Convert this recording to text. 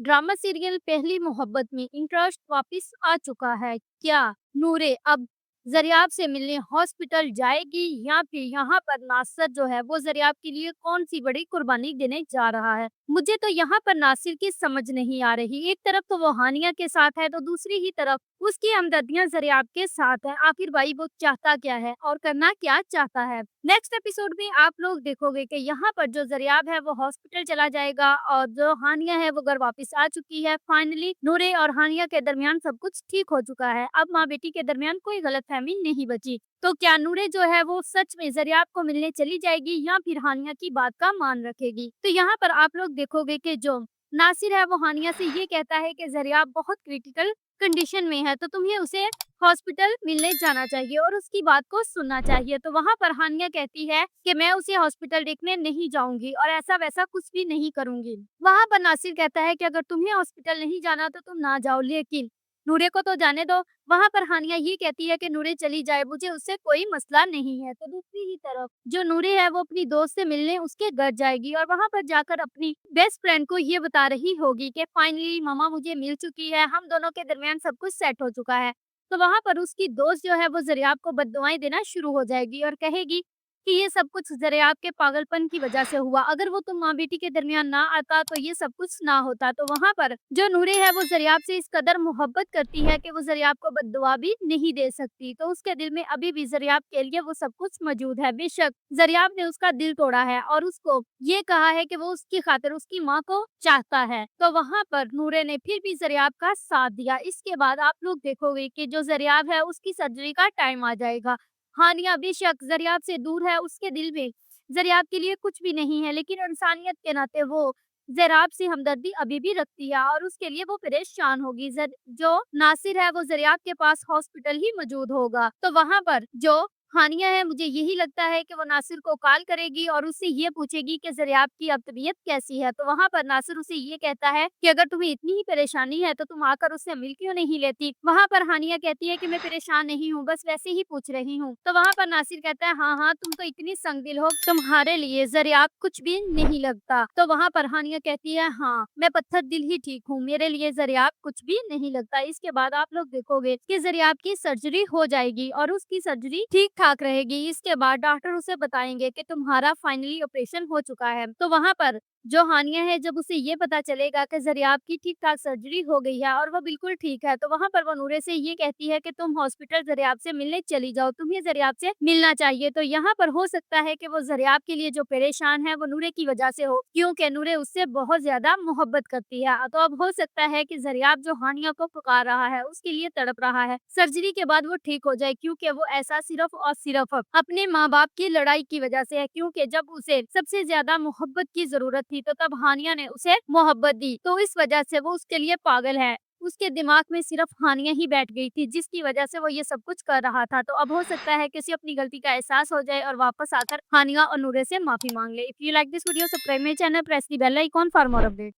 Drama serial पहली मोहब्बत में इंटरेस्ट वापस आ चुका है। क्या नूरे अब ज़रियाब से मिलने हॉस्पिटल जाएगी या फिर यहाँ पर नासिर जो है वो ज़रियाब के लिए कौन सी बड़ी कुर्बानी देने जा रहा है? मुझे तो यहाँ पर नासिर की समझ नहीं आ रही। एक तरफ तो वो हानिया के साथ है तो दूसरी ही तरफ उसकी हमदर्दियां ज़रियाब के साथ है। आखिर भाई वो चाहता क्या है और करना क्या चाहता है? नेक्स्ट एपिसोड में आप लोग देखोगे कि यहाँ पर जो ज़रियाब है वो हॉस्पिटल चला जाएगा और जो हानिया है वो घर वापस आ चुकी है। फाइनली नूरे और हानिया के दरमियान सब कुछ ठीक हो चुका है। अब माँ बेटी के दरमियान कोई गलतफहमी नहीं बची। तो क्या नूरे जो है वो सच में ज़रियाब को मिलने चली जाएगी या फिर हानिया की बात का मान रखेगी? तो यहाँ पर आप लोग देखोगे कि जो नासिर है वो हानिया से ये कहता है कि ज़रियाब बहुत क्रिटिकल कंडीशन में है तो तुम्हें उसे हॉस्पिटल मिलने जाना चाहिए और उसकी बात को सुनना चाहिए। तो वहाँ पर हानिया कहती है कि मैं उसे हॉस्पिटल देखने नहीं जाऊंगी और ऐसा वैसा कुछ भी नहीं करूंगी। वहाँ पर नासिर कहता है कि अगर तुम्हें हॉस्पिटल नहीं जाना तो तुम ना जाओ, लेकिन नूरे को तो जाने दो। वहाँ पर हानिया ये कहती है कि नूरे चली जाए, मुझे उससे कोई मसला नहीं है। तो दूसरी ही तरफ जो नूरे है वो अपनी दोस्त से मिलने उसके घर जाएगी और वहाँ पर जाकर अपनी बेस्ट फ्रेंड को ये बता रही होगी कि फाइनली मामा मुझे मिल चुकी है, हम दोनों के दरमियान सब कुछ सेट हो चुका है। तो वहाँ पर उसकी दोस्त जो है वो ज़रियाब को बद्दुआएँ देना शुरू हो जाएगी और कहेगी कि ये सब कुछ ज़रियाब के पागलपन की वजह से हुआ। अगर वो तुम माँ-बेटी के दरमियान ना आता तो ये सब कुछ ना होता। तो वहाँ पर जो नूरे है वो ज़रियाब से इस कदर मोहब्बत करती है कि वो ज़रियाब को बद्दुआ भी नहीं दे सकती। तो उसके दिल में अभी भी ज़रियाब के लिए वो सब कुछ मौजूद है। बेशक ज़रियाब ने उसका दिल तोड़ा है और उसको ये कहा है कि वो उसकी खातिर उसकी माँ को चाहता है। तो वहाँ पर नूरे ने फिर भी ज़रियाब का साथ दिया। इसके बाद आप लोग देखोगे कि जो ज़रियाब है उसकी सर्जरी का टाइम आ जाएगा। हानिया बेशक ज़रियाब से दूर है, उसके दिल में ज़रियाब के लिए कुछ भी नहीं है, लेकिन इंसानियत के नाते वो ज़रियाब से हमदर्दी अभी भी रखती है और उसके लिए वो परेशान होगी। जो नासिर है वो ज़रियाब के पास हॉस्पिटल ही मौजूद होगा। तो वहाँ पर जो हानिया है मुझे यही लगता है कि वो नासिर को कॉल करेगी और उससे ये पूछेगी कि ज़रियाब की अब तबीयत कैसी है। तो वहाँ पर नासिर उसे ये कहता है कि अगर तुम्हें इतनी ही परेशानी है तो तुम आकर उससे मिल क्यों नहीं लेती? वहाँ पर हानिया कहती है कि मैं परेशान नहीं हूँ, बस वैसे ही पूछ रही हूँ। तो वहाँ पर नासिर कहता है हाँ हाँ तुम तो इतनी संगदिल हो, तुम्हारे लिए ज़रियाब कुछ भी नहीं लगता। तो वहाँ पर हानिया कहती है हाँ मैं पत्थर दिल ही ठीक हूँ, मेरे लिए ज़रियाब कुछ भी नहीं लगता। इसके बाद आप लोग देखोगे कि ज़रियाब की सर्जरी हो जाएगी और उसकी सर्जरी ठीक ठाक रहेगी। इसके बाद डॉक्टर उसे बताएंगे कि तुम्हारा फाइनली ऑपरेशन हो चुका है। तो वहाँ पर जो हानिया है जब उसे ये पता चलेगा कि ज़रियाब की ठीक ठाक सर्जरी हो गई है और वो बिल्कुल ठीक है, तो वहाँ पर वो नूरे से ये कहती है कि तुम हॉस्पिटल ज़रियाब से मिलने चली जाओ, तुम्हें ज़रियाब से मिलना चाहिए। तो यहाँ पर हो सकता है कि वो ज़रियाब के लिए जो परेशान है वो नूरे की वजह से हो, क्योंकि नूरे उससे बहुत ज्यादा मोहब्बत करती है। तो अब हो सकता है कि ज़रियाब जो हानिया को पुकार रहा है उसके लिए तड़प रहा है, सर्जरी के बाद वो ठीक हो जाए, क्योंकि वो ऐसा सिर्फ और सिर्फ अपने माँ बाप की लड़ाई की वजह से है। क्योंकि जब उसे सबसे ज्यादा मोहब्बत की जरूरत थी तो तब हानिया ने उसे मोहब्बत दी, तो इस वजह से वो उसके लिए पागल है। उसके दिमाग में सिर्फ हानिया ही बैठ गई थी जिसकी वजह से वो ये सब कुछ कर रहा था। तो अब हो सकता है किसी अपनी गलती का एहसास हो जाए और वापस आकर हानिया और नूरे से माफी मांग ले। If you like this video, subscribe my channel, press the bell icon for more update.